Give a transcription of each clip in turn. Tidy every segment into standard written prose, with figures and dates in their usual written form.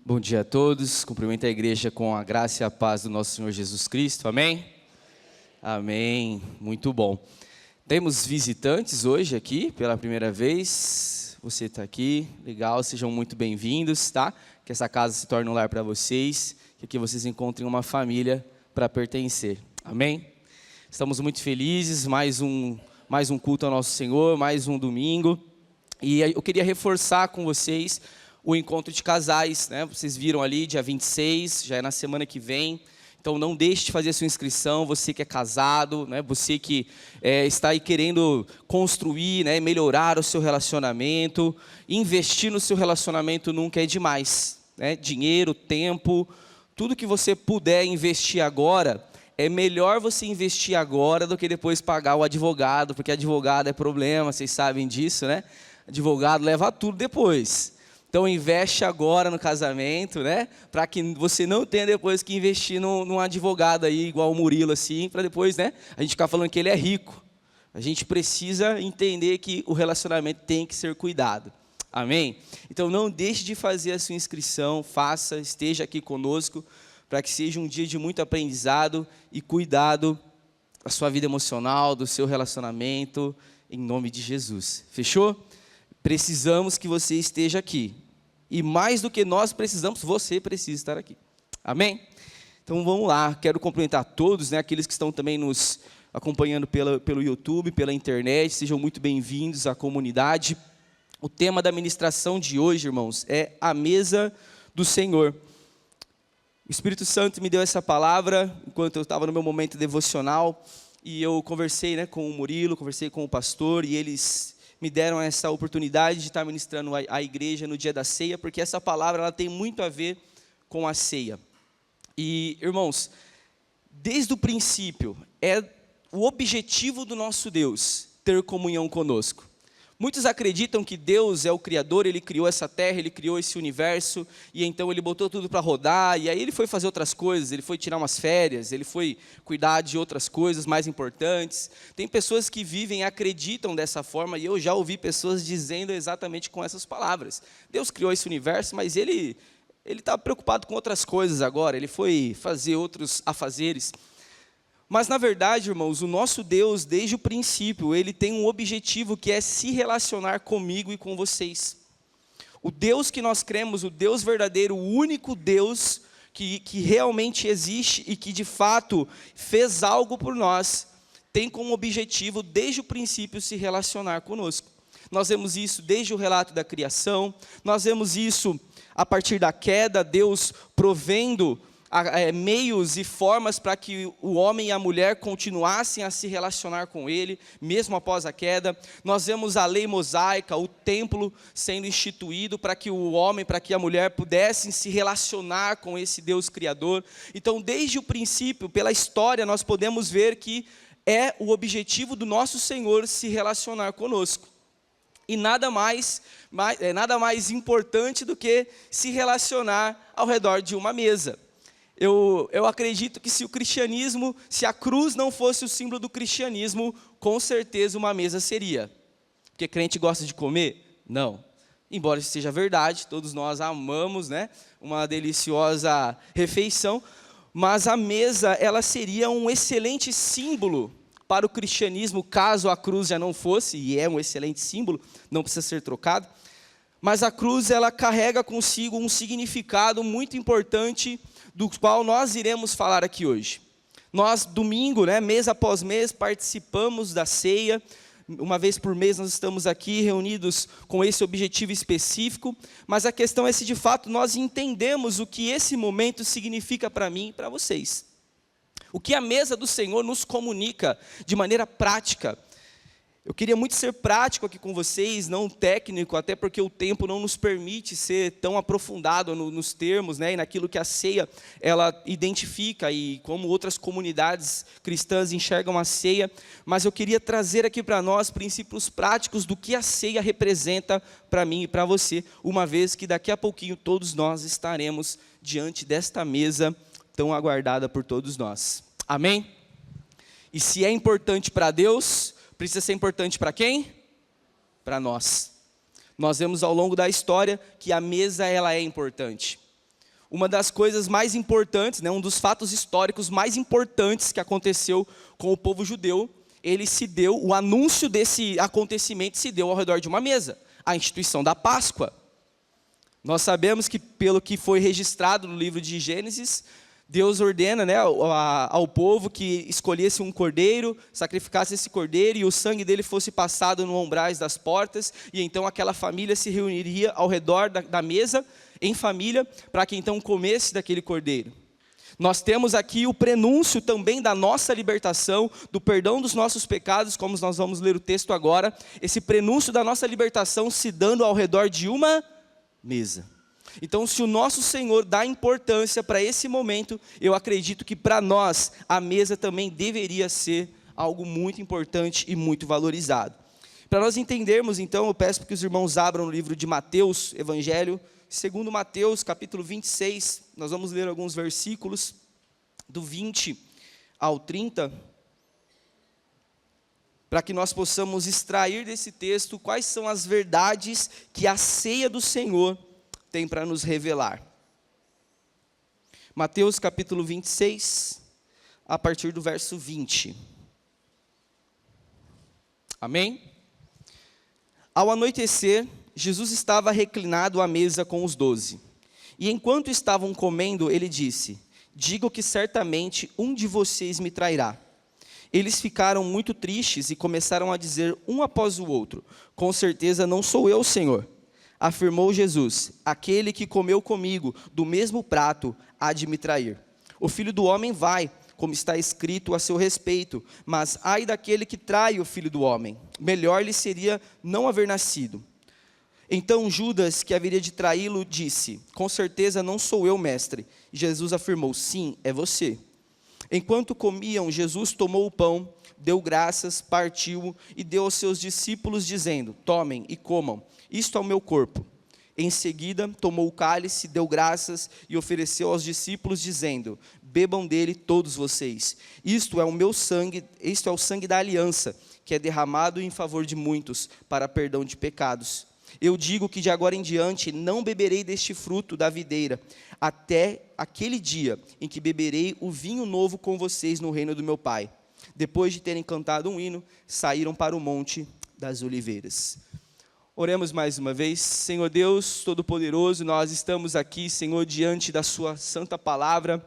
Bom dia a todos, cumprimento a igreja com a graça e a paz do nosso Senhor Jesus Cristo, amém? Amém, muito bom. Temos visitantes hoje aqui, pela primeira vez, você está aqui, legal, sejam muito bem-vindos, tá? Que essa casa se torne um lar para vocês, que aqui vocês encontrem uma família para pertencer, amém? Estamos muito felizes, mais um culto ao nosso Senhor, mais um domingo, e eu queria reforçar com vocês o encontro de casais, né? Vocês viram ali, dia 26, já é na semana que vem. Então não deixe de fazer a sua inscrição, você que é casado, né? Você que está aí querendo construir, né? Melhorar o seu relacionamento. Investir no seu relacionamento nunca é demais, né? Dinheiro, tempo, tudo que você puder investir agora, é melhor você investir agora do que depois pagar o advogado, porque advogado é problema, vocês sabem disso, né? Advogado leva tudo depois. Então investe agora no casamento, né? Para que você não tenha depois que investir num advogado aí, igual o Murilo, assim, para depois, né? A gente ficar falando que ele é rico. A gente precisa entender que o relacionamento tem que ser cuidado. Amém? Então não deixe de fazer a sua inscrição, faça, esteja aqui conosco, para que seja um dia de muito aprendizado e cuidado da sua vida emocional, do seu relacionamento, em nome de Jesus. Fechou? Precisamos que você esteja aqui. E mais do que nós precisamos, você precisa estar aqui. Amém? Então vamos lá. Quero cumprimentar todos, né? Aqueles que estão também nos acompanhando pelo YouTube, pela internet. Sejam muito bem-vindos à comunidade. O tema da ministração de hoje, irmãos, é a mesa do Senhor. O Espírito Santo me deu essa palavra enquanto eu estava no meu momento devocional. E eu conversei, né, com o Murilo, conversei com o pastor, e eles me deram essa oportunidade de estar ministrando a igreja no dia da ceia, porque essa palavra ela tem muito a ver com a ceia. E, irmãos, desde o princípio, é o objetivo do nosso Deus ter comunhão conosco. Muitos acreditam que Deus é o Criador, Ele criou essa terra, Ele criou esse universo, e então Ele botou tudo para rodar, e aí Ele foi fazer outras coisas, Ele foi tirar umas férias, Ele foi cuidar de outras coisas mais importantes. Tem pessoas que vivem e acreditam dessa forma, e eu já ouvi pessoas dizendo exatamente com essas palavras. Deus criou esse universo, mas Ele está preocupado com outras coisas agora, Ele foi fazer outros afazeres. Mas, na verdade, irmãos, o nosso Deus, desde o princípio, Ele tem um objetivo que é se relacionar comigo e com vocês. O Deus que nós cremos, o Deus verdadeiro, o único Deus que realmente existe e que, de fato, fez algo por nós, tem como objetivo, desde o princípio, se relacionar conosco. Nós vemos isso desde o relato da criação, nós vemos isso a partir da queda, Deus provendo meios e formas para que o homem e a mulher continuassem a se relacionar com Ele, mesmo após a queda. Nós vemos a lei mosaica, o templo sendo instituído para que o homem, para que a mulher pudessem se relacionar com esse Deus Criador. Então, desde o princípio, pela história, nós podemos ver que é o objetivo do nosso Senhor se relacionar conosco. E nada mais importante do que se relacionar ao redor de uma mesa. Eu acredito que se a cruz não fosse o símbolo do cristianismo, com certeza uma mesa seria. Porque crente gosta de comer? Não. Embora isso seja verdade, todos nós amamos, né, uma deliciosa refeição, mas a mesa ela seria um excelente símbolo para o cristianismo, caso a cruz já não fosse, e é um excelente símbolo, não precisa ser trocado. Mas a cruz ela carrega consigo um significado muito importante, do qual nós iremos falar aqui hoje. Nós, domingo, né, mês após mês, participamos da ceia. Uma vez por mês nós estamos aqui reunidos com esse objetivo específico. Mas a questão é se de fato nós entendemos o que esse momento significa para mim e para vocês. O que a mesa do Senhor nos comunica de maneira prática. Eu queria muito ser prático aqui com vocês, não técnico, até porque o tempo não nos permite ser tão aprofundado nos termos, né, e naquilo que a ceia ela identifica e como outras comunidades cristãs enxergam a ceia. Mas eu queria trazer aqui para nós princípios práticos do que a ceia representa para mim e para você, uma vez que daqui a pouquinho todos nós estaremos diante desta mesa tão aguardada por todos nós. Amém? E se é importante para Deus, precisa ser importante para quem? Para nós. Nós vemos ao longo da história que a mesa ela é importante. Uma das coisas mais importantes, né, um dos fatos históricos mais importantes que aconteceu com o povo judeu, o anúncio desse acontecimento se deu ao redor de uma mesa, a instituição da Páscoa. Nós sabemos que, pelo que foi registrado no livro de Gênesis, Deus ordena, né, ao povo que escolhesse um cordeiro, sacrificasse esse cordeiro e o sangue dele fosse passado no umbrais das portas, e então aquela família se reuniria ao redor da mesa, em família, para que então comesse daquele cordeiro. Nós temos aqui o prenúncio também da nossa libertação, do perdão dos nossos pecados, como nós vamos ler o texto agora, esse prenúncio da nossa libertação se dando ao redor de uma mesa. Então, se o nosso Senhor dá importância para esse momento, eu acredito que para nós a mesa também deveria ser algo muito importante e muito valorizado. Para nós entendermos, então, eu peço que os irmãos abram o livro de Mateus, Evangelho, segundo Mateus, capítulo 26, nós vamos ler alguns versículos, do 20 ao 30, para que nós possamos extrair desse texto quais são as verdades que a ceia do Senhor tem para nos revelar. Mateus capítulo 26, a partir do verso 20. Amém? Ao anoitecer, Jesus estava reclinado à mesa com os 12. E enquanto estavam comendo, ele disse: digo que certamente um de vocês me trairá. Eles ficaram muito tristes e começaram a dizer um após o outro: com certeza não sou eu, Senhor. Afirmou Jesus: aquele que comeu comigo do mesmo prato há de me trair. O Filho do Homem vai, como está escrito a seu respeito, mas ai daquele que trai o Filho do Homem. Melhor lhe seria não haver nascido. Então Judas, que haveria de traí-lo, disse: com certeza não sou eu, mestre. E Jesus afirmou: sim, é você. Enquanto comiam, Jesus tomou o pão, deu graças, partiu e deu aos seus discípulos, dizendo: tomem e comam, isto é o meu corpo. Em seguida, tomou o cálice, deu graças e ofereceu aos discípulos, dizendo: bebam dele todos vocês. Isto é o meu sangue, isto é o sangue da aliança, que é derramado em favor de muitos, para perdão de pecados. Eu digo que de agora em diante não beberei deste fruto da videira, até aquele dia em que beberei o vinho novo com vocês no reino do meu Pai. Depois de terem cantado um hino, saíram para o Monte das Oliveiras. Oremos mais uma vez. Senhor Deus Todo-Poderoso, nós estamos aqui, Senhor, diante da sua santa palavra,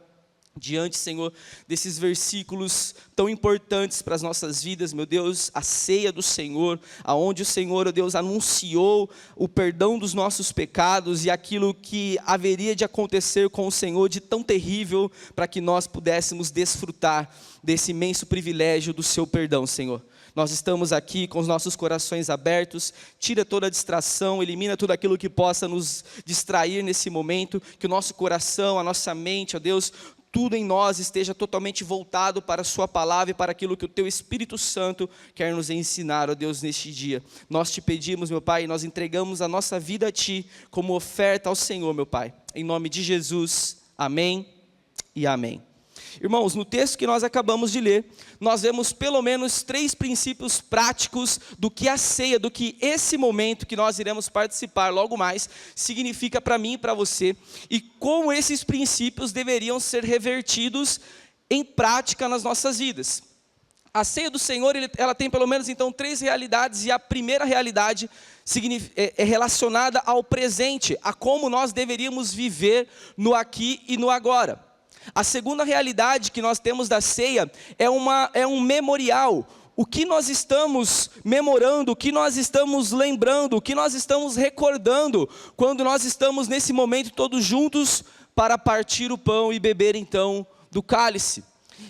diante, Senhor, desses versículos tão importantes para as nossas vidas, meu Deus, a ceia do Senhor, aonde o Senhor, ó Deus, anunciou o perdão dos nossos pecados e aquilo que haveria de acontecer com o Senhor de tão terrível, para que nós pudéssemos desfrutar desse imenso privilégio do seu perdão, Senhor. Nós estamos aqui com os nossos corações abertos, tira toda a distração, elimina tudo aquilo que possa nos distrair nesse momento, que o nosso coração, a nossa mente, ó Deus, tudo em nós esteja totalmente voltado para a sua palavra e para aquilo que o teu Espírito Santo quer nos ensinar, ó Deus, neste dia. Nós te pedimos, meu Pai, nós entregamos a nossa vida a Ti como oferta ao Senhor, meu Pai. Em nome de Jesus, amém e amém. Irmãos, no texto que nós acabamos de ler, nós vemos pelo menos 3 princípios práticos do que a ceia, do que esse momento que nós iremos participar logo mais, significa para mim e para você, e como esses princípios deveriam ser revertidos em prática nas nossas vidas. A ceia do Senhor, ela tem pelo menos então 3 realidades, e a primeira realidade é relacionada ao presente, a como nós deveríamos viver no aqui e no agora. A segunda realidade que nós temos da ceia é um memorial. O que nós estamos memorando, o que nós estamos lembrando, o que nós estamos recordando, quando nós estamos nesse momento todos juntos para partir o pão e beber então do cálice.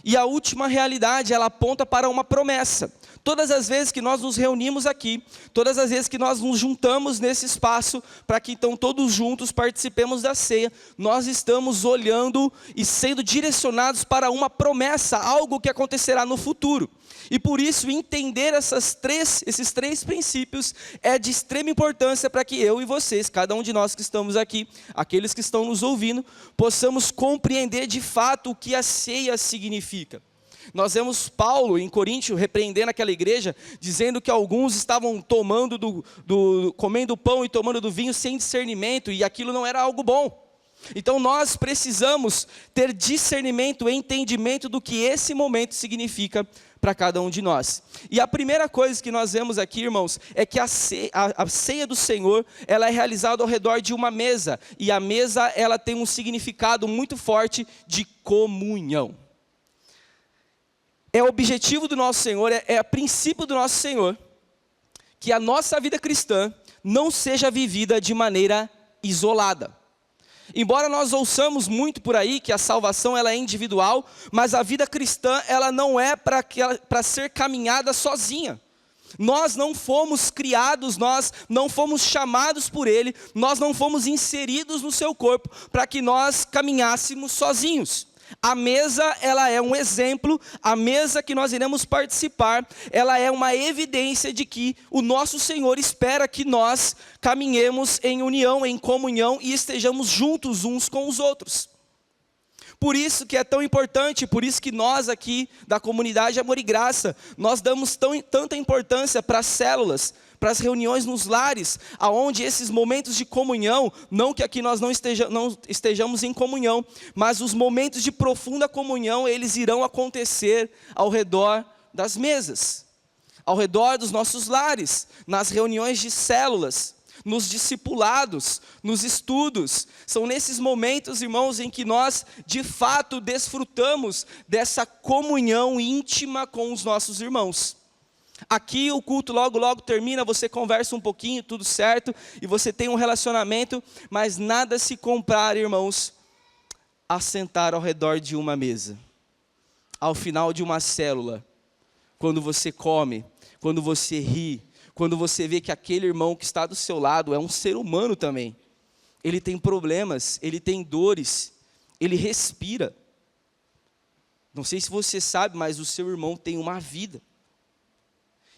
E a última realidade, ela aponta para uma promessa. Todas as vezes que nós nos reunimos aqui, todas as vezes que nós nos juntamos nesse espaço, para que então todos juntos participemos da ceia, nós estamos olhando e sendo direcionados para uma promessa, algo que acontecerá no futuro. E por isso entender esses três princípios é de extrema importância para que eu e vocês, cada um de nós que estamos aqui, aqueles que estão nos ouvindo, possamos compreender de fato o que a ceia significa. Nós vemos Paulo em Coríntio repreendendo aquela igreja, dizendo que alguns estavam comendo pão e tomando do vinho sem discernimento, e aquilo não era algo bom. Então nós precisamos ter discernimento e entendimento do que esse momento significa para cada um de nós. E a primeira coisa que nós vemos aqui, irmãos, é que a ceia do Senhor, ela é realizada ao redor de uma mesa. E a mesa, ela tem um significado muito forte de comunhão. É o objetivo do nosso Senhor, é o princípio do nosso Senhor, que a nossa vida cristã não seja vivida de maneira isolada. Embora nós ouçamos muito por aí que a salvação ela é individual, mas a vida cristã ela não é para ser caminhada sozinha. Nós não fomos criados, nós não fomos chamados por Ele, nós não fomos inseridos no seu corpo para que nós caminhássemos sozinhos. A mesa, ela é um exemplo, a mesa que nós iremos participar, ela é uma evidência de que o nosso Senhor espera que nós caminhemos em união, em comunhão e estejamos juntos uns com os outros. Por isso que é tão importante, por isso que nós aqui da comunidade Amor e Graça, nós damos tanta importância para as células, para as reuniões nos lares, aonde esses momentos de comunhão, não que aqui nós não estejamos em comunhão, mas os momentos de profunda comunhão, eles irão acontecer ao redor das mesas, ao redor dos nossos lares, nas reuniões de células, nos discipulados, nos estudos. São nesses momentos, irmãos, em que nós de fato desfrutamos dessa comunhão íntima com os nossos irmãos. Aqui o culto logo termina, você conversa um pouquinho, tudo certo, e você tem um relacionamento, mas nada se compara, irmãos, a sentar ao redor de uma mesa. Ao final de uma célula, quando você come, quando você ri, quando você vê que aquele irmão que está do seu lado é um ser humano também. Ele tem problemas, ele tem dores, ele respira. Não sei se você sabe, mas o seu irmão tem uma vida.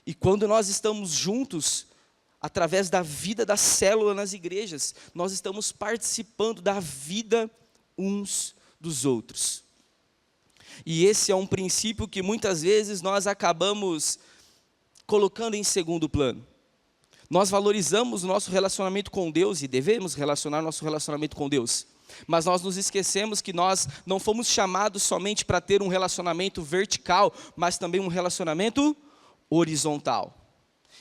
E quando nós estamos juntos, através da vida da célula nas igrejas, nós estamos participando da vida uns dos outros. E esse é um princípio que muitas vezes nós acabamos colocando em segundo plano. Nós valorizamos o nosso relacionamento com Deus e devemos relacionar nosso relacionamento com Deus. Mas nós nos esquecemos que nós não fomos chamados somente para ter um relacionamento vertical, mas também um relacionamento horizontal.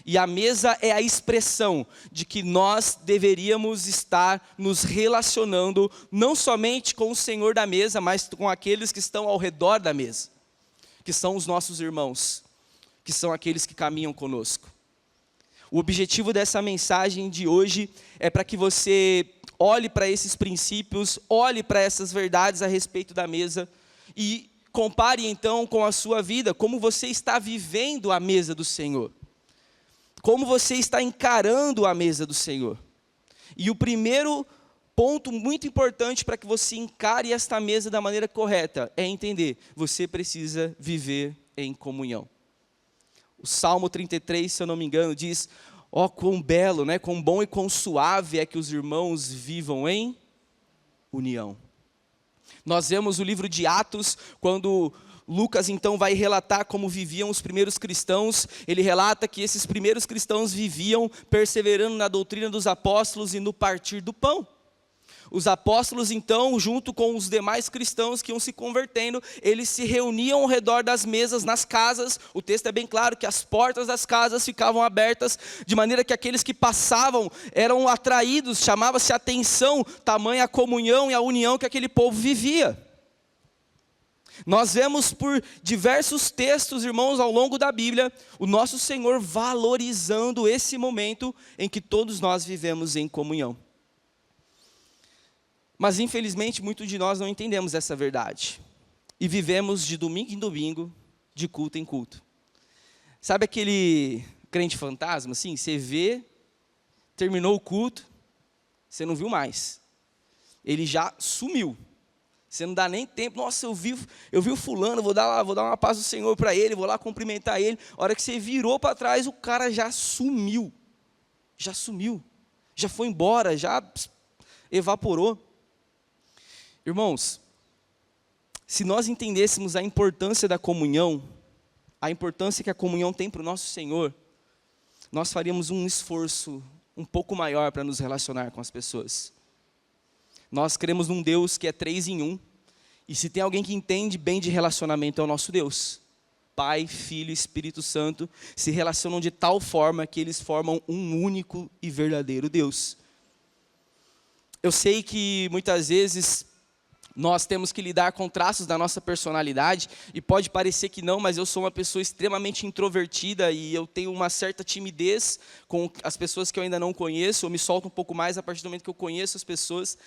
E a mesa é a expressão de que nós deveríamos estar nos relacionando não somente com o Senhor da mesa, mas com aqueles que estão ao redor da mesa, que são os nossos irmãos, que são aqueles que caminham conosco. O objetivo dessa mensagem de hoje é para que você olhe para esses princípios, olhe para essas verdades a respeito da mesa e compare então com a sua vida, como você está vivendo a mesa do Senhor. Como você está encarando a mesa do Senhor. E o primeiro ponto muito importante para que você encare esta mesa da maneira correta é entender, você precisa viver em comunhão. O Salmo 33, se eu não me engano, diz, ó, quão belo, né, quão bom e quão suave é que os irmãos vivam em união. Nós vemos o livro de Atos, quando Lucas então vai relatar como viviam os primeiros cristãos. Ele relata que esses primeiros cristãos viviam perseverando na doutrina dos apóstolos e no partir do pão. Os apóstolos então, junto com os demais cristãos que iam se convertendo, eles se reuniam ao redor das mesas nas casas. O texto é bem claro que as portas das casas ficavam abertas, de maneira que aqueles que passavam eram atraídos, chamava-se atenção, tamanha a comunhão e a união que aquele povo vivia. Nós vemos por diversos textos, irmãos, ao longo da Bíblia, o nosso Senhor valorizando esse momento em que todos nós vivemos em comunhão. Mas infelizmente muitos de nós não entendemos essa verdade. E vivemos de domingo em domingo, de culto em culto. Sabe aquele crente fantasma, assim? Você vê, terminou o culto, você não viu mais. Ele já sumiu. Você não dá nem tempo. Nossa, eu vi o fulano, vou dar uma paz do Senhor para ele, vou lá cumprimentar ele. A hora que você virou para trás, o cara já sumiu. Já sumiu. Já foi embora, já evaporou. Irmãos, se nós entendêssemos a importância da comunhão, a importância que a comunhão tem para o nosso Senhor, nós faríamos um esforço um pouco maior para nos relacionar com as pessoas. Nós cremos num Deus que é 3 em 1. E se tem alguém que entende bem de relacionamento é o nosso Deus. Pai, Filho e Espírito Santo se relacionam de tal forma que eles formam um único e verdadeiro Deus. Eu sei que muitas vezes nós temos que lidar com traços da nossa personalidade, e pode parecer que não, mas eu sou uma pessoa extremamente introvertida e eu tenho uma certa timidez com as pessoas que eu ainda não conheço. Eu me solto um pouco mais a partir do momento que eu conheço as pessoas.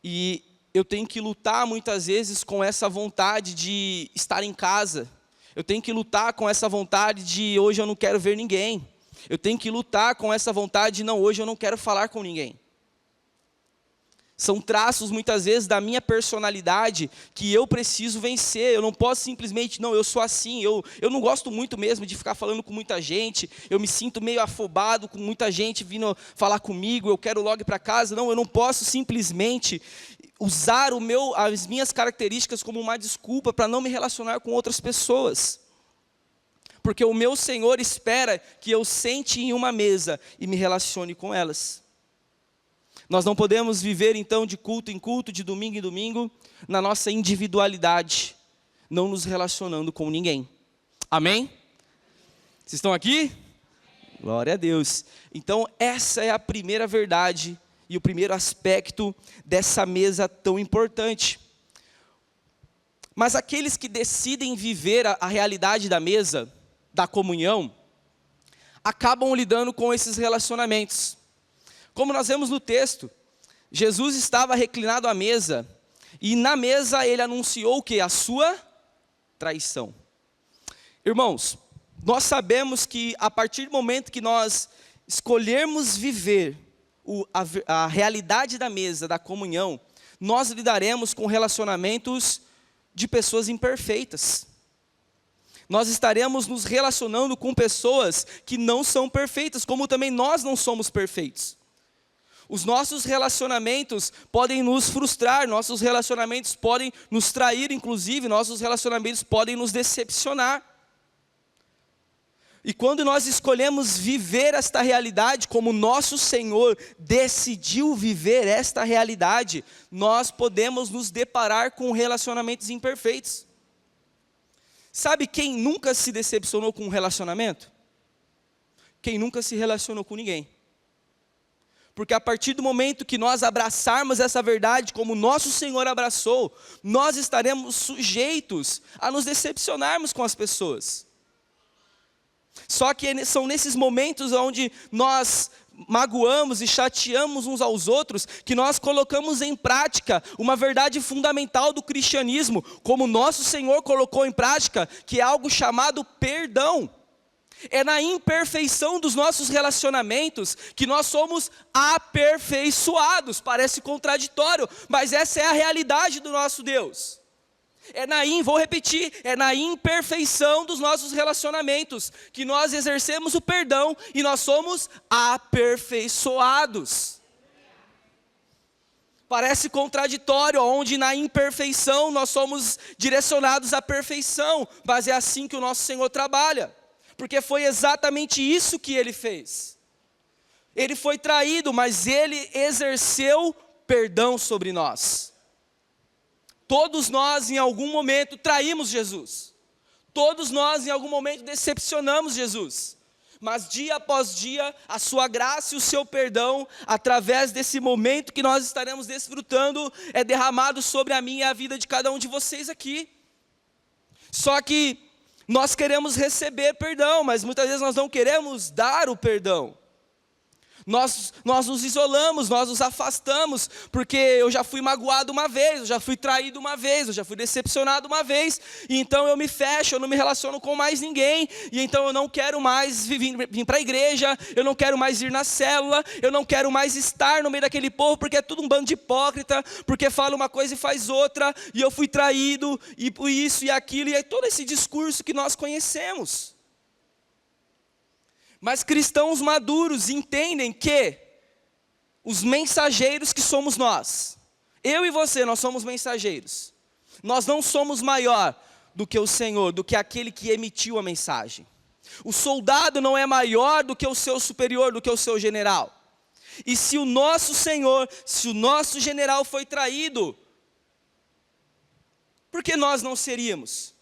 E eu tenho que lutar muitas vezes com essa vontade de estar em casa. Eu tenho que lutar com essa vontade de hoje eu não quero ver ninguém. Eu tenho que lutar com essa vontade de não, hoje eu não quero falar com ninguém. São traços, muitas vezes, da minha personalidade que eu preciso vencer. Eu não posso simplesmente, não, eu sou assim. Eu não gosto muito mesmo de ficar falando com muita gente. Eu me sinto meio afobado com muita gente vindo falar comigo. Eu quero logo ir para casa. Não, eu não posso simplesmente usar as minhas características como uma desculpa para não me relacionar com outras pessoas. Porque o meu Senhor espera que eu sente em uma mesa e me relacione com elas. Nós não podemos viver então de culto em culto, de domingo em domingo, na nossa individualidade, não nos relacionando com ninguém. Amém? Vocês estão aqui? Glória a Deus. Então essa é a primeira verdade e o primeiro aspecto dessa mesa tão importante. Mas aqueles que decidem viver a realidade da mesa, da comunhão, acabam lidando com esses relacionamentos. Como nós vemos no texto, Jesus estava reclinado à mesa, e na mesa ele anunciou o quê? A sua traição. Irmãos, nós sabemos que a partir do momento que nós escolhermos viver a realidade da mesa, da comunhão, nós lidaremos com relacionamentos de pessoas imperfeitas. Nós estaremos nos relacionando com pessoas que não são perfeitas, como também nós não somos perfeitos. Os nossos relacionamentos podem nos frustrar, nossos relacionamentos podem nos trair, inclusive, nossos relacionamentos podem nos decepcionar. E quando nós escolhemos viver esta realidade, como nosso Senhor decidiu viver esta realidade, nós podemos nos deparar com relacionamentos imperfeitos. Sabe quem nunca se decepcionou com um relacionamento? Quem nunca se relacionou com ninguém. Porque a partir do momento que nós abraçarmos essa verdade, como nosso Senhor abraçou, nós estaremos sujeitos a nos decepcionarmos com as pessoas. Só que são nesses momentos onde nós magoamos e chateamos uns aos outros, que nós colocamos em prática uma verdade fundamental do cristianismo, como nosso Senhor colocou em prática, que é algo chamado perdão. É na imperfeição dos nossos relacionamentos que nós somos aperfeiçoados. Parece contraditório, mas essa é a realidade do nosso Deus. Vou repetir, é na imperfeição dos nossos relacionamentos que nós exercemos o perdão e nós somos aperfeiçoados. Parece contraditório, onde na imperfeição nós somos direcionados à perfeição, mas é assim que o nosso Senhor trabalha. Porque foi exatamente isso que ele fez. Ele foi traído, mas ele exerceu perdão sobre nós. Todos nós em algum momento traímos Jesus. Todos nós em algum momento decepcionamos Jesus. Mas dia após dia, a sua graça e o seu perdão, através desse momento que nós estaremos desfrutando, é derramado sobre a minha e a vida de cada um de vocês aqui. Só que nós queremos receber perdão, mas muitas vezes nós não queremos dar o perdão. Nós nos isolamos, nós nos afastamos, porque eu já fui magoado uma vez, eu já fui traído uma vez, eu já fui decepcionado uma vez, e então eu me fecho, eu não me relaciono com mais ninguém, e então eu não quero mais vir para a igreja, eu não quero mais ir na célula, eu não quero mais estar no meio daquele povo, porque é tudo um bando de hipócrita, porque fala uma coisa e faz outra, e eu fui traído, e por isso e aquilo, e é todo esse discurso que nós conhecemos. Mas cristãos maduros entendem que os mensageiros que somos nós, eu e você, nós somos mensageiros. Nós não somos maior do que o Senhor, do que aquele que emitiu a mensagem. O soldado não é maior do que o seu superior, do que o seu general. E se o nosso Senhor, se o nosso general foi traído, por que nós não seríamos?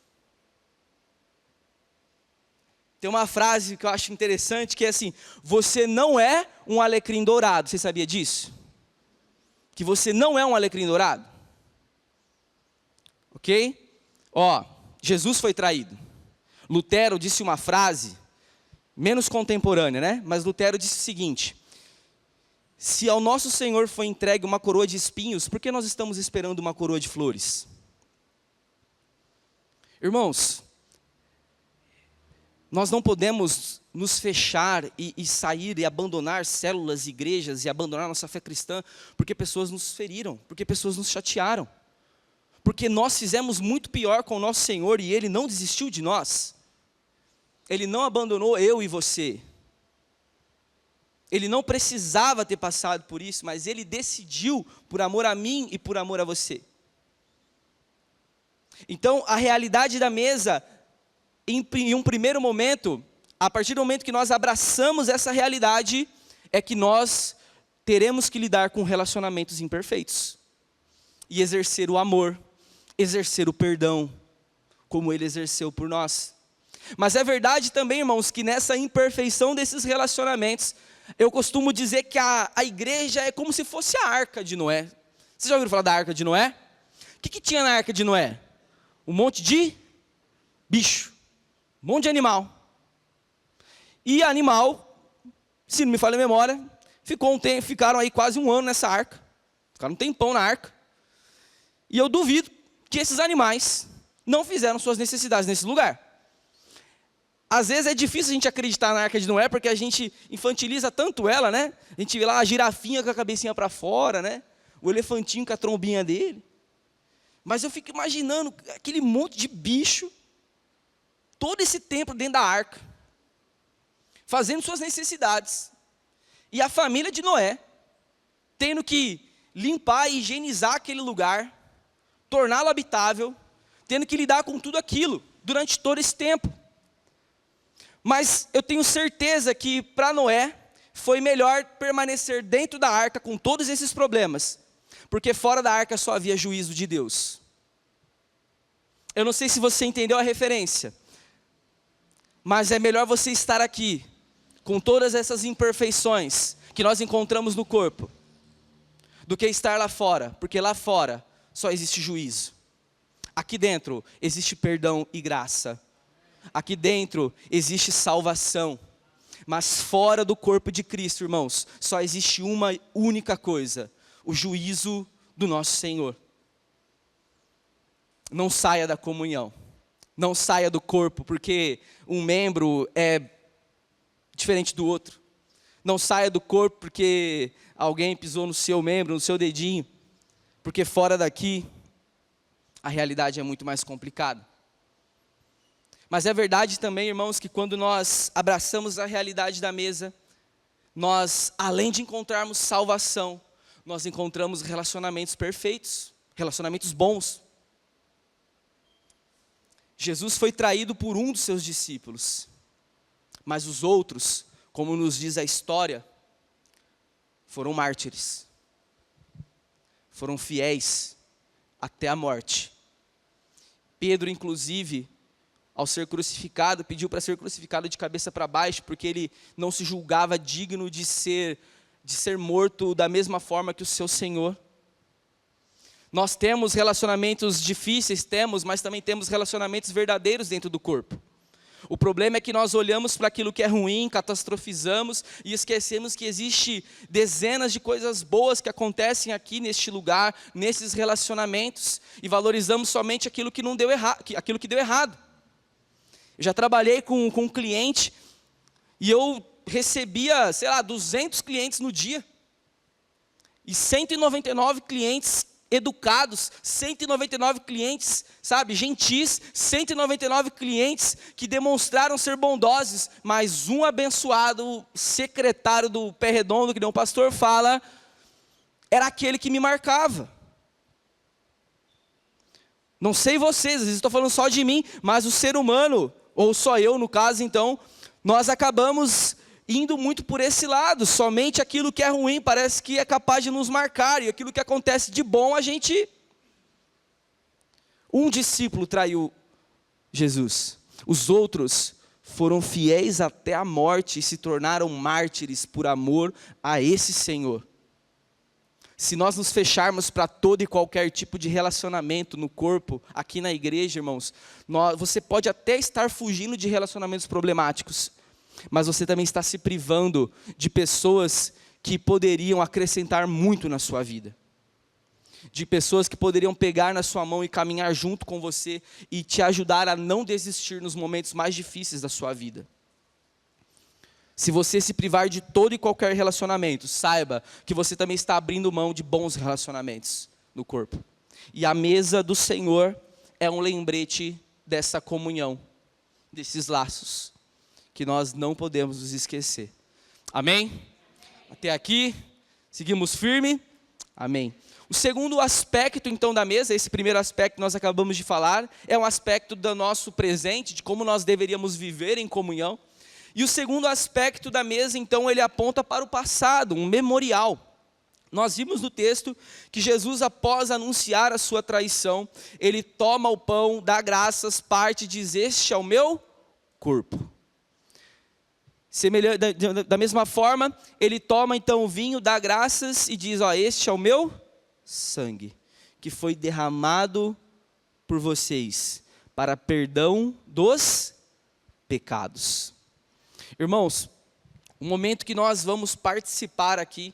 Tem uma frase que eu acho interessante, que é assim: você não é um alecrim dourado. Você sabia disso? Que você não é um alecrim dourado? Ok? Ó, Jesus foi traído. Lutero disse uma frase, menos contemporânea, né? Mas Lutero disse o seguinte: se ao nosso Senhor foi entregue uma coroa de espinhos, por que nós estamos esperando uma coroa de flores? Irmãos, nós não podemos nos fechar e sair e abandonar células, igrejas e abandonar nossa fé cristã porque pessoas nos feriram, porque pessoas nos chatearam. Porque nós fizemos muito pior com o nosso Senhor e Ele não desistiu de nós. Ele não abandonou eu e você. Ele não precisava ter passado por isso, mas Ele decidiu por amor a mim e por amor a você. Então, a realidade da mesa, em um primeiro momento, a partir do momento que nós abraçamos essa realidade, é que nós teremos que lidar com relacionamentos imperfeitos. E exercer o amor, exercer o perdão, como Ele exerceu por nós. Mas é verdade também, irmãos, que nessa imperfeição desses relacionamentos, eu costumo dizer que a igreja é como se fosse a arca de Noé. Vocês já ouviram falar da arca de Noé? O que tinha na arca de Noé? Um monte de bicho, um monte de animal. E animal, se não me falha a memória, ficaram aí quase um ano nessa arca. Ficaram um tempão na arca. E eu duvido que esses animais não fizeram suas necessidades nesse lugar. Às vezes é difícil a gente acreditar na arca de Noé, porque a gente infantiliza tanto ela, né? A gente vê lá a girafinha com a cabecinha para fora, né? O elefantinho com a trombinha dele. Mas eu fico imaginando aquele monte de bicho, todo esse tempo dentro da arca, fazendo suas necessidades. E a família de Noé, tendo que limpar e higienizar aquele lugar, torná-lo habitável, tendo que lidar com tudo aquilo, durante todo esse tempo. Mas eu tenho certeza que para Noé, foi melhor permanecer dentro da arca com todos esses problemas, porque fora da arca só havia juízo de Deus. Eu não sei se você entendeu a referência, mas é melhor você estar aqui, com todas essas imperfeições que nós encontramos no corpo, do que estar lá fora, porque lá fora só existe juízo. Aqui dentro existe perdão e graça. Aqui dentro existe salvação. Mas fora do corpo de Cristo, irmãos, só existe uma única coisa: o juízo do nosso Senhor. Não saia da comunhão. Não saia do corpo, porque um membro é diferente do outro. Não saia do corpo porque alguém pisou no seu membro, no seu dedinho. Porque fora daqui, a realidade é muito mais complicada. Mas é verdade também, irmãos, que quando nós abraçamos a realidade da mesa, nós, além de encontrarmos salvação, nós encontramos relacionamentos perfeitos, relacionamentos bons. Jesus foi traído por um dos seus discípulos, mas os outros, como nos diz a história, foram mártires, foram fiéis até a morte. Pedro, inclusive, ao ser crucificado, pediu para ser crucificado de cabeça para baixo, porque ele não se julgava digno de ser morto da mesma forma que o seu Senhor. Nós temos relacionamentos difíceis, mas também temos relacionamentos verdadeiros dentro do corpo. O problema é que nós olhamos para aquilo que é ruim, catastrofizamos e esquecemos que existe dezenas de coisas boas que acontecem aqui neste lugar, nesses relacionamentos, e valorizamos somente aquilo que não deu aquilo que deu errado. Eu já trabalhei com um cliente e eu recebia, 200 clientes no dia. E 199 clientes educados, 199 clientes, gentis, 199 clientes que demonstraram ser bondosos, mas um abençoado secretário do pé redondo, que nem o pastor fala, era aquele que me marcava. Não sei vocês, às vezes estou falando só de mim, mas o ser humano, ou só eu no caso então, nós acabamos indo muito por esse lado. Somente aquilo que é ruim parece que é capaz de nos marcar, e aquilo que acontece de bom a gente... Um discípulo traiu Jesus, os outros foram fiéis até a morte e se tornaram mártires por amor a esse Senhor. Se nós nos fecharmos para todo e qualquer tipo de relacionamento no corpo, aqui na igreja, irmãos, você pode até estar fugindo de relacionamentos problemáticos, mas você também está se privando de pessoas que poderiam acrescentar muito na sua vida. De pessoas que poderiam pegar na sua mão e caminhar junto com você e te ajudar a não desistir nos momentos mais difíceis da sua vida. Se você se privar de todo e qualquer relacionamento, saiba que você também está abrindo mão de bons relacionamentos no corpo. E a mesa do Senhor é um lembrete dessa comunhão, desses laços, que nós não podemos nos esquecer. Amém? Até aqui, seguimos firme? Amém. O segundo aspecto, então, da mesa, esse primeiro aspecto que nós acabamos de falar, é um aspecto do nosso presente, de como nós deveríamos viver em comunhão. E o segundo aspecto da mesa, então, ele aponta para o passado, um memorial. Nós vimos no texto que Jesus, após anunciar a sua traição, ele toma o pão, dá graças, parte e diz: este é o meu corpo. Da mesma forma, ele toma então o vinho, dá graças e diz: ó, este é o meu sangue, que foi derramado por vocês, para perdão dos pecados. Irmãos, o momento que nós vamos participar aqui,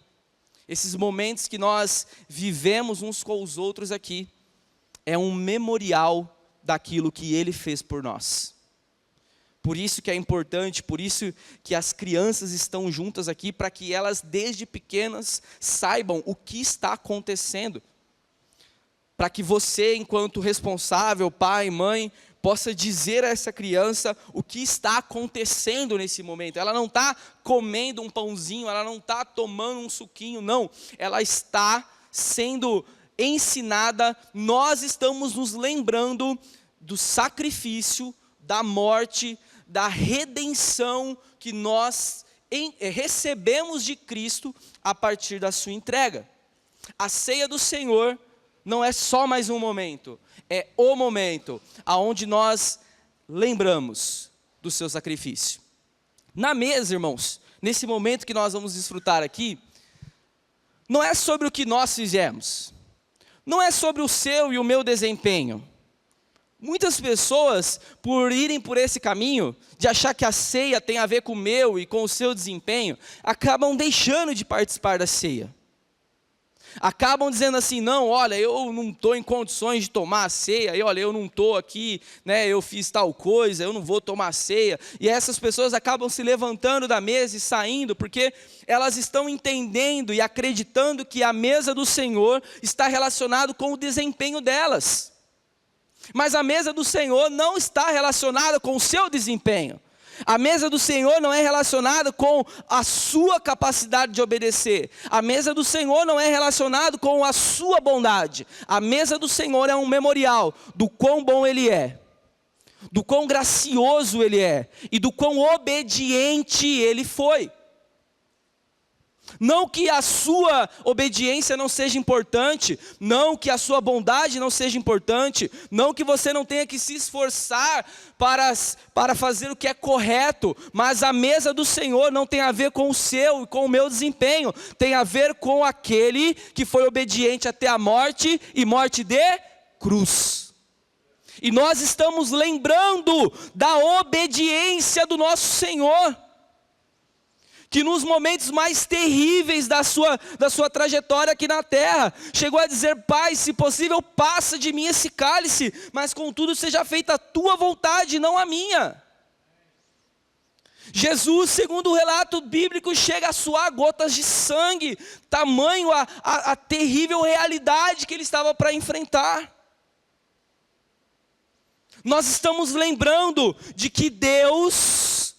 esses momentos que nós vivemos uns com os outros aqui, é um memorial daquilo que Ele fez por nós. Por isso que é importante, por isso que as crianças estão juntas aqui, para que elas desde pequenas saibam o que está acontecendo. Para que você, enquanto responsável, pai, mãe, possa dizer a essa criança o que está acontecendo nesse momento. Ela não está comendo um pãozinho, ela não está tomando um suquinho, não. Ela está sendo ensinada, nós estamos nos lembrando do sacrifício, da morte, da redenção que nós recebemos de Cristo a partir da sua entrega. A ceia do Senhor não é só mais um momento, é o momento aonde nós lembramos do seu sacrifício. Na mesa, irmãos, nesse momento que nós vamos desfrutar aqui, não é sobre o que nós fizemos, não é sobre o seu e o meu desempenho. Muitas pessoas, por irem por esse caminho, de achar que a ceia tem a ver com o meu e com o seu desempenho, acabam deixando de participar da ceia. Acabam dizendo assim: não, olha, eu não estou em condições de tomar a ceia, olha, eu não estou aqui, né, eu fiz tal coisa, eu não vou tomar a ceia. E essas pessoas acabam se levantando da mesa e saindo, porque elas estão entendendo e acreditando que a mesa do Senhor está relacionada com o desempenho delas. Mas a mesa do Senhor não está relacionada com o seu desempenho. A mesa do Senhor não é relacionada com a sua capacidade de obedecer. A mesa do Senhor não é relacionada com a sua bondade. A mesa do Senhor é um memorial do quão bom Ele é, do quão gracioso Ele é e do quão obediente Ele foi. Não que a sua obediência não seja importante, não que a sua bondade não seja importante, não que você não tenha que se esforçar para fazer o que é correto, mas a mesa do Senhor não tem a ver com o seu e com o meu desempenho, tem a ver com aquele que foi obediente até a morte e morte de cruz. E nós estamos lembrando da obediência do nosso Senhor, que nos momentos mais terríveis da sua trajetória aqui na terra, chegou a dizer: Pai, se possível, passa de mim esse cálice, mas contudo seja feita a tua vontade, não a minha. Jesus, segundo o relato bíblico, chega a suar gotas de sangue, tamanho a terrível realidade que ele estava para enfrentar. Nós estamos lembrando de que Deus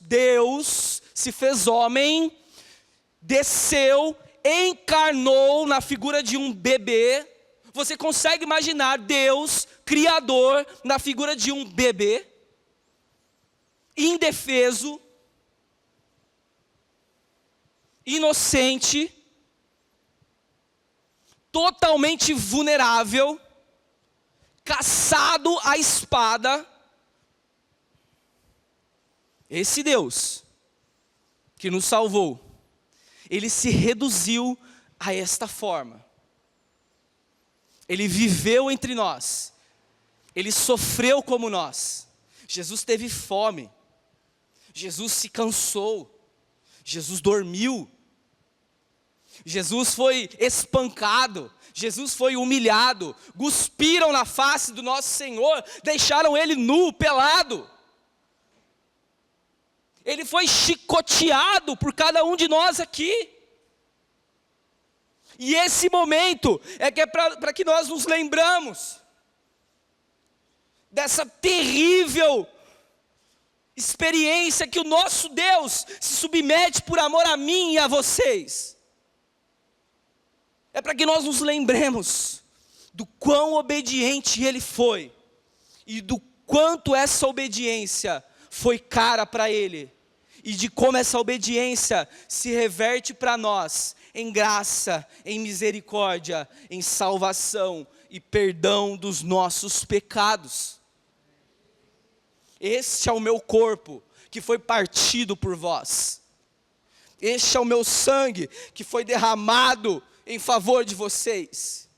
se fez homem, desceu, encarnou na figura de um bebê. Você consegue imaginar Deus, Criador, na figura de um bebê, indefeso, inocente, totalmente vulnerável, caçado à espada. Esse Deus que nos salvou, ele se reduziu a esta forma. Ele viveu entre nós, ele sofreu como nós. Jesus teve fome, Jesus se cansou, Jesus dormiu, Jesus foi espancado, Jesus foi humilhado, cuspiram na face do nosso Senhor, deixaram ele nu, pelado. Ele foi chicoteado por cada um de nós aqui. E esse momento é que é para que nós nos lembramos dessa terrível experiência que o nosso Deus se submete por amor a mim e a vocês. É para que nós nos lembremos do quão obediente ele foi e do quanto essa obediência foi cara para ele, e de como essa obediência se reverte para nós em graça, em misericórdia, em salvação e perdão dos nossos pecados. Este é o meu corpo que foi partido por vós. Este é o meu sangue que foi derramado em favor de vocês.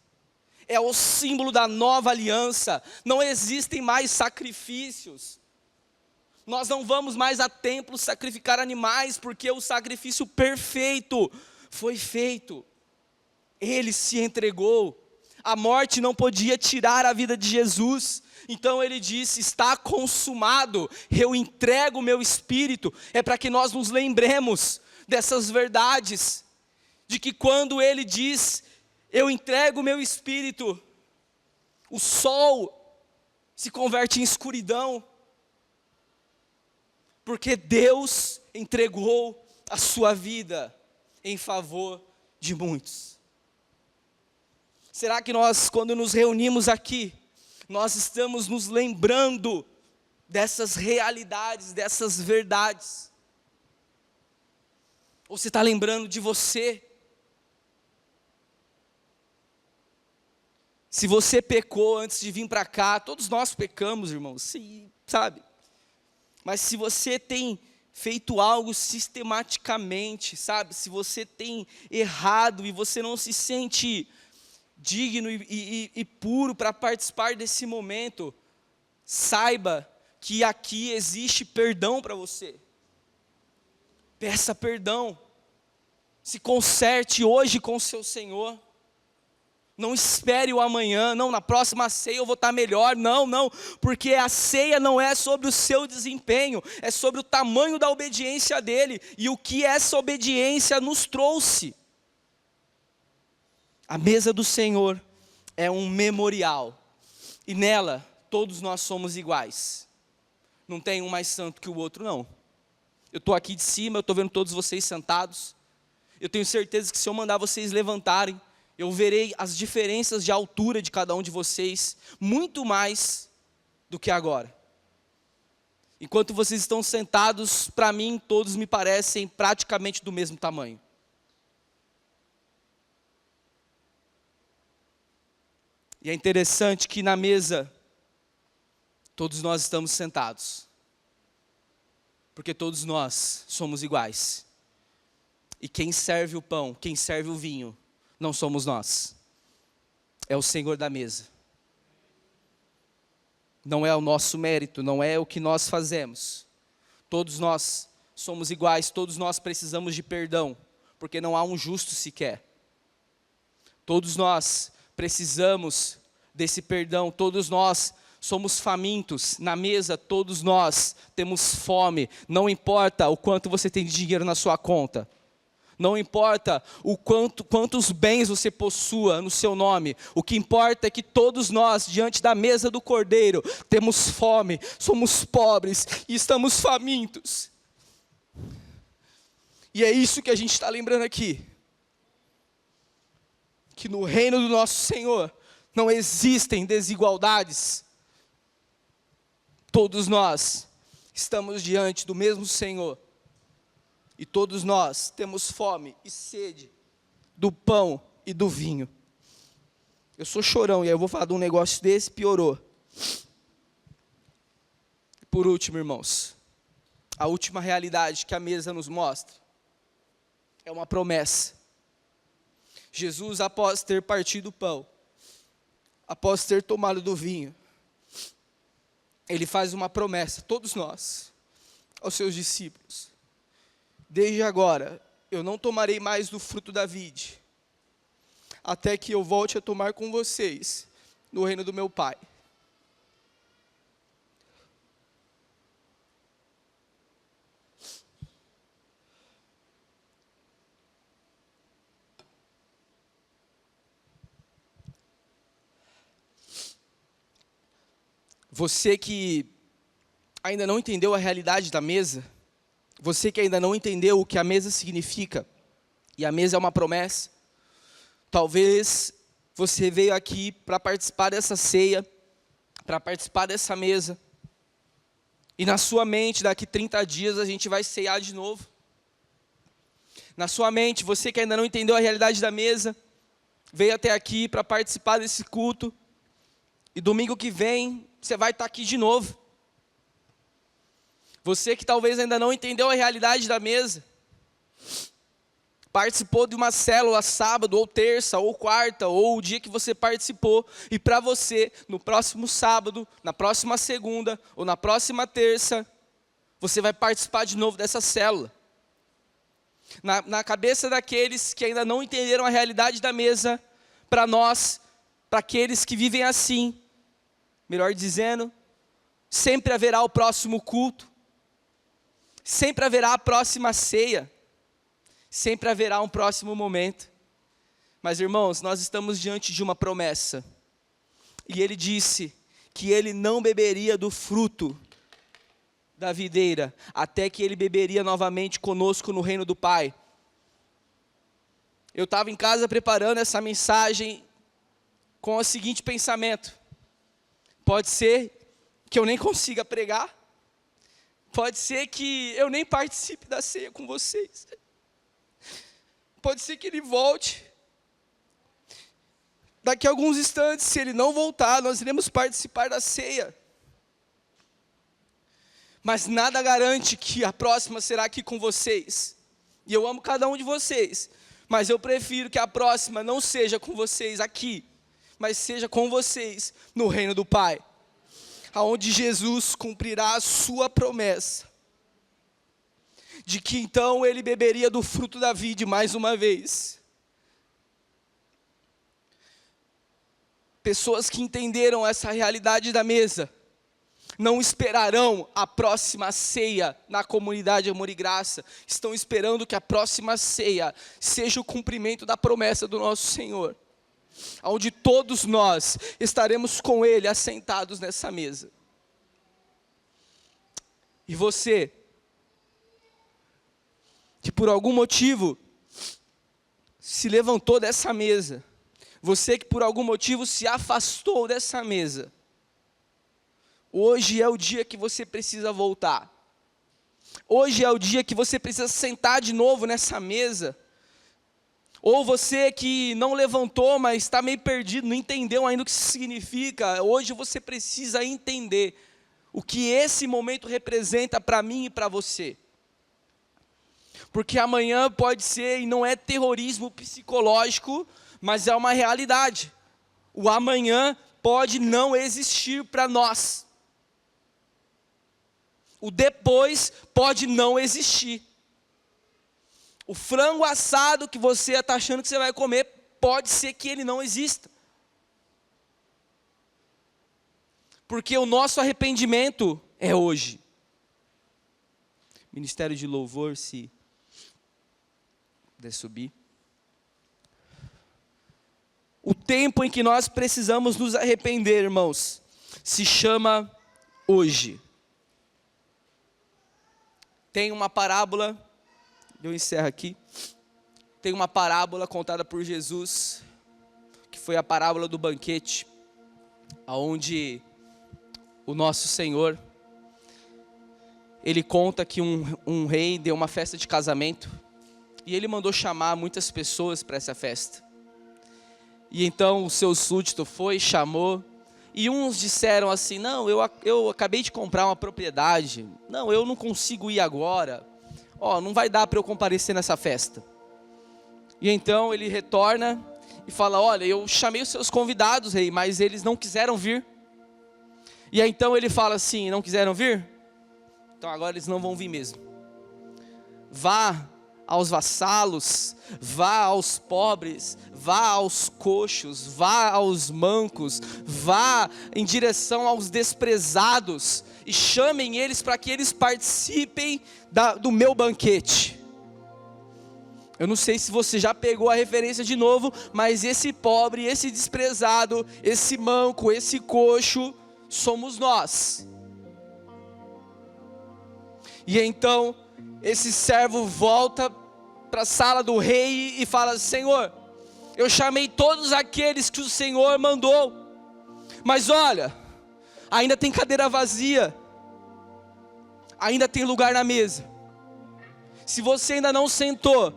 É o símbolo da nova aliança. Não existem mais sacrifícios. Nós não vamos mais a templos sacrificar animais, porque o sacrifício perfeito foi feito. Ele se entregou. A morte não podia tirar a vida de Jesus. Então ele disse: está consumado, eu entrego o meu espírito. É para que nós nos lembremos dessas verdades, de que quando ele diz, eu entrego o meu espírito, o sol se converte em escuridão, porque Deus entregou a sua vida em favor de muitos. Será que nós, quando nos reunimos aqui, nós estamos nos lembrando dessas realidades, dessas verdades? Ou você está lembrando de você? Se você pecou antes de vir para cá, todos nós pecamos, irmãos, sim, sabe? Mas se você tem feito algo sistematicamente, sabe? Se você tem errado e você não se sente digno e puro para participar desse momento, saiba que aqui existe perdão para você. Peça perdão. Se conserte hoje com o seu Senhor. Não espere o amanhã, não, na próxima ceia eu vou estar melhor, não, porque a ceia não é sobre o seu desempenho, é sobre o tamanho da obediência dele, e o que essa obediência nos trouxe. A mesa do Senhor é um memorial, e nela todos nós somos iguais, não tem um mais santo que o outro, não. Eu estou aqui de cima, eu estou vendo todos vocês sentados, eu tenho certeza que se eu mandar vocês levantarem, eu verei as diferenças de altura de cada um de vocês, muito mais do que agora. Enquanto vocês estão sentados, para mim, todos me parecem praticamente do mesmo tamanho. E é interessante que na mesa, todos nós estamos sentados, porque todos nós somos iguais. E quem serve o pão, quem serve o vinho, não somos nós, é o Senhor da mesa. Não é o nosso mérito, não é o que nós fazemos. Todos nós somos iguais, todos nós precisamos de perdão, porque não há um justo sequer. Todos nós precisamos desse perdão, todos nós somos famintos, na mesa todos nós temos fome, não importa o quanto você tem de dinheiro na sua conta. Não importa quantos bens você possua no seu nome, o que importa é que todos nós, diante da mesa do Cordeiro, temos fome, somos pobres e estamos famintos. E é isso que a gente está lembrando aqui, que no reino do nosso Senhor não existem desigualdades. Todos nós estamos diante do mesmo Senhor. E todos nós temos fome e sede do pão e do vinho. Eu sou chorão e aí eu vou falar de um negócio desse, piorou. Por último, irmãos, a última realidade que a mesa nos mostra é uma promessa. Jesus, após ter partido o pão, após ter tomado do vinho, ele faz uma promessa, todos nós, aos seus discípulos. Desde agora, eu não tomarei mais do fruto da vide, até que eu volte a tomar com vocês no reino do meu Pai. Você que ainda não entendeu a realidade da mesa, você que ainda não entendeu o que a mesa significa, e a mesa é uma promessa, talvez você veio aqui para participar dessa ceia, para participar dessa mesa, e na sua mente, daqui 30 dias, a gente vai ceiar de novo. Na sua mente, você que ainda não entendeu a realidade da mesa, veio até aqui para participar desse culto, e domingo que vem, você vai estar aqui de novo. Você que talvez ainda não entendeu a realidade da mesa, participou de uma célula sábado, ou terça, ou quarta, ou o dia que você participou, e para você, no próximo sábado, na próxima segunda, ou na próxima terça, você vai participar de novo dessa célula. Na cabeça daqueles que ainda não entenderam a realidade da mesa, para nós, para aqueles que vivem assim, melhor dizendo, sempre haverá o próximo culto, sempre haverá a próxima ceia, sempre haverá um próximo momento. Mas irmãos, nós estamos diante de uma promessa, e ele disse que ele não beberia do fruto da videira, até que ele beberia novamente conosco no reino do Pai. Eu estava em casa preparando essa mensagem com o seguinte pensamento: pode ser que eu nem consiga pregar, pode ser que eu nem participe da ceia com vocês, pode ser que ele volte. Daqui a alguns instantes, se ele não voltar, nós iremos participar da ceia. Mas nada garante que a próxima será aqui com vocês. E eu amo cada um de vocês, mas eu prefiro que a próxima não seja com vocês aqui, mas seja com vocês no reino do Pai, aonde Jesus cumprirá a sua promessa, de que então ele beberia do fruto da vide mais uma vez. Pessoas que entenderam essa realidade da mesa, não esperarão a próxima ceia na comunidade Amor e Graça, estão esperando que a próxima ceia seja o cumprimento da promessa do nosso Senhor, onde todos nós estaremos com Ele assentados nessa mesa. E você, que por algum motivo se levantou dessa mesa, você que por algum motivo se afastou dessa mesa, hoje é o dia que você precisa voltar. Hoje é o dia que você precisa sentar de novo nessa mesa. Ou você que não levantou, mas está meio perdido, não entendeu ainda o que isso significa. Hoje você precisa entender o que esse momento representa para mim e para você. Porque amanhã pode ser, e não é terrorismo psicológico, mas é uma realidade. O amanhã pode não existir para nós. O depois pode não existir. O frango assado que você está achando que você vai comer, pode ser que ele não exista. Porque o nosso arrependimento é hoje. Ministério de Louvor, se puder subir. O tempo em que nós precisamos nos arrepender, irmãos, se chama hoje. Tem uma parábola, eu encerro aqui. Tem uma parábola contada por Jesus, que foi a parábola do banquete, onde o nosso Senhor, ele conta que um rei deu uma festa de casamento e ele mandou chamar muitas pessoas para essa festa. E então o seu súdito foi, chamou, e uns disseram assim: não, eu acabei de comprar uma propriedade, não, eu não consigo ir agora, não vai dar para eu comparecer nessa festa. E então ele retorna e fala: olha, eu chamei os seus convidados, rei, mas eles não quiseram vir. E aí então ele fala assim: não quiseram vir? Então agora eles não vão vir mesmo. Vá aos vassalos, vá aos pobres, vá aos coxos, vá aos mancos, vá em direção aos desprezados e chamem eles para que eles participem do meu banquete. Eu não sei se você já pegou a referência de novo, mas esse pobre, esse desprezado, esse manco, esse coxo, somos nós. E então esse servo volta para a sala do rei e fala: Senhor, eu chamei todos aqueles que o Senhor mandou, mas olha, ainda tem cadeira vazia, ainda tem lugar na mesa. Se você ainda não sentou,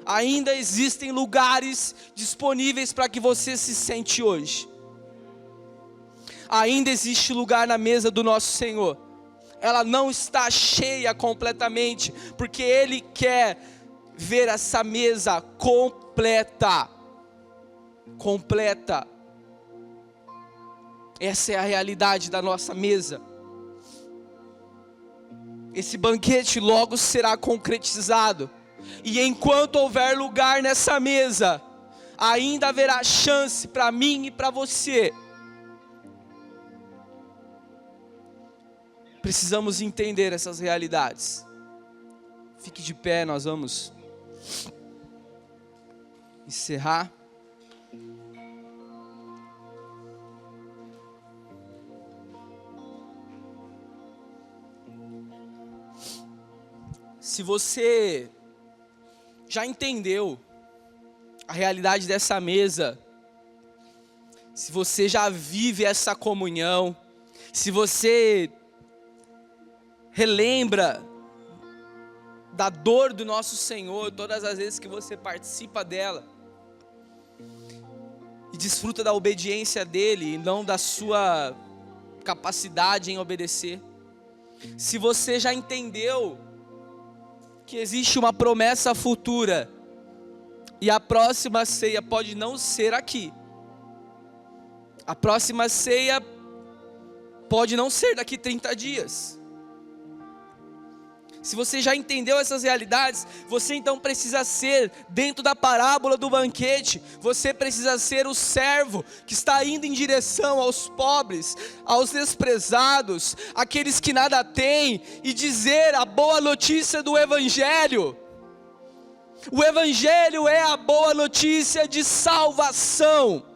ainda existem lugares disponíveis para que você se sente hoje. Ainda existe lugar na mesa do nosso Senhor. Ela não está cheia completamente, porque Ele quer ver essa mesa completa. Completa. Essa é a realidade da nossa mesa. Esse banquete logo será concretizado. E enquanto houver lugar nessa mesa, ainda haverá chance para mim e para você. Precisamos entender essas realidades. Fique de pé, nós vamos encerrar. Se você já entendeu a realidade dessa mesa, se você já vive essa comunhão, se você relembra da dor do nosso Senhor todas as vezes que você participa dela, e desfruta da obediência dele e não da sua capacidade em obedecer, se você já entendeu que existe uma promessa futura, e a próxima ceia pode não ser aqui, a próxima ceia pode não ser daqui 30 dias, se você já entendeu essas realidades, você então precisa ser, dentro da parábola do banquete, você precisa ser o servo que está indo em direção aos pobres, aos desprezados, aqueles que nada têm, e dizer a boa notícia do Evangelho. O Evangelho é a boa notícia de salvação.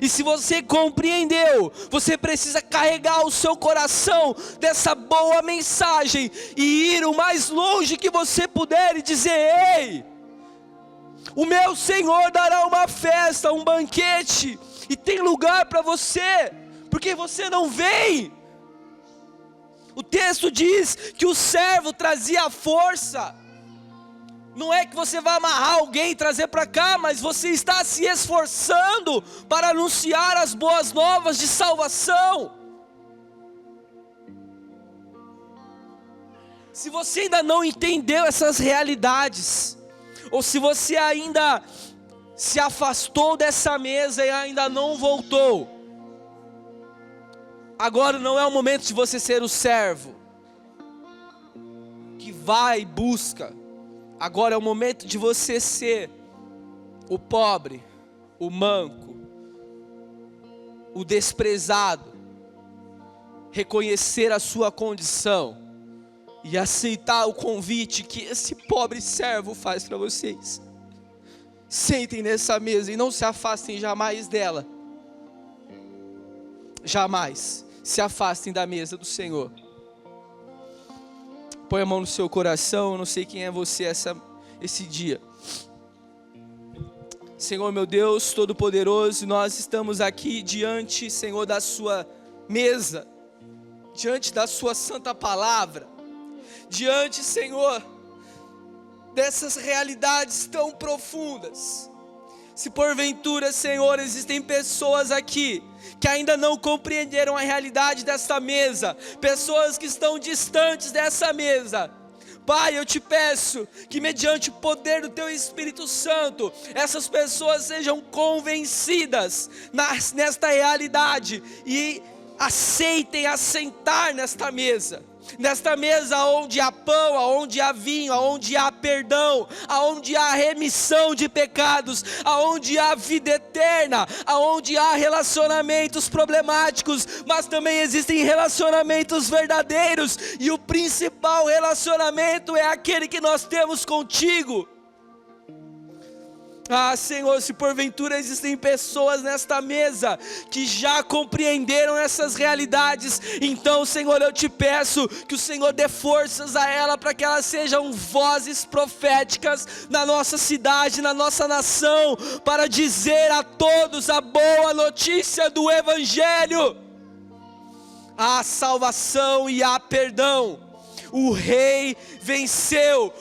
E se você compreendeu, você precisa carregar o seu coração dessa boa mensagem e ir o mais longe que você puder e dizer: ei, o meu Senhor dará uma festa, um banquete, e tem lugar para você, porque você não vem. O texto diz que o servo trazia força. Não é que você vai amarrar alguém e trazer para cá, mas você está se esforçando para anunciar as boas novas de salvação. Se você ainda não entendeu essas realidades, ou se você ainda se afastou dessa mesa e ainda não voltou, agora não é o momento de você ser o servo que vai e busca. Agora é o momento de você ser o pobre, o manco, o desprezado, reconhecer a sua condição e aceitar o convite que esse pobre servo faz para vocês. Sentem nessa mesa e não se afastem jamais dela. Jamais se afastem da mesa do Senhor. Põe a mão no seu coração. Eu não sei quem é você esse dia. Senhor meu Deus Todo-Poderoso, nós estamos aqui diante, Senhor, da sua mesa, diante da sua santa palavra. diante, Senhor, dessas realidades tão profundas. Se porventura, Senhor, existem pessoas aqui que ainda não compreenderam a realidade desta mesa, pessoas que estão distantes dessa mesa, Pai, eu te peço que mediante o poder do Teu Espírito Santo, essas pessoas sejam convencidas nesta realidade e aceitem assentar nesta mesa onde há pão, onde há vinho, onde há perdão, onde há remissão de pecados, onde há vida eterna, onde há relacionamentos problemáticos, mas também existem relacionamentos verdadeiros, e o principal relacionamento é aquele que nós temos contigo. Ah, Senhor, se porventura existem pessoas nesta mesa que já compreenderam essas realidades, então, Senhor, eu te peço que o Senhor dê forças a ela para que elas sejam vozes proféticas na nossa cidade, na nossa nação, para dizer a todos a boa notícia do Evangelho. Há salvação e há perdão. O Rei venceu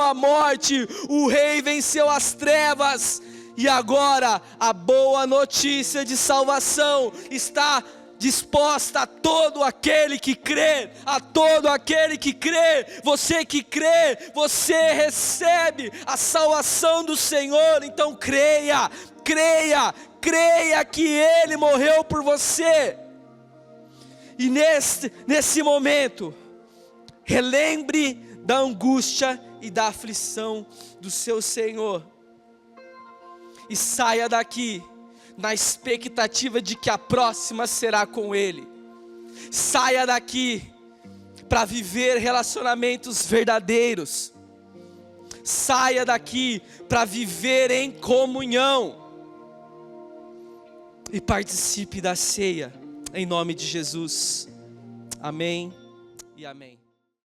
a morte, o Rei venceu as trevas, e agora a boa notícia de salvação está disposta a todo aquele que crê, você que crê, você recebe a salvação do Senhor. Então creia que Ele morreu por você. E nesse momento, relembre da angústia e da aflição do seu Senhor, e saia daqui na expectativa de que a próxima será com Ele. Saia daqui para viver relacionamentos verdadeiros. Saia daqui para viver em comunhão. E participe da ceia. Em nome de Jesus, amém e amém.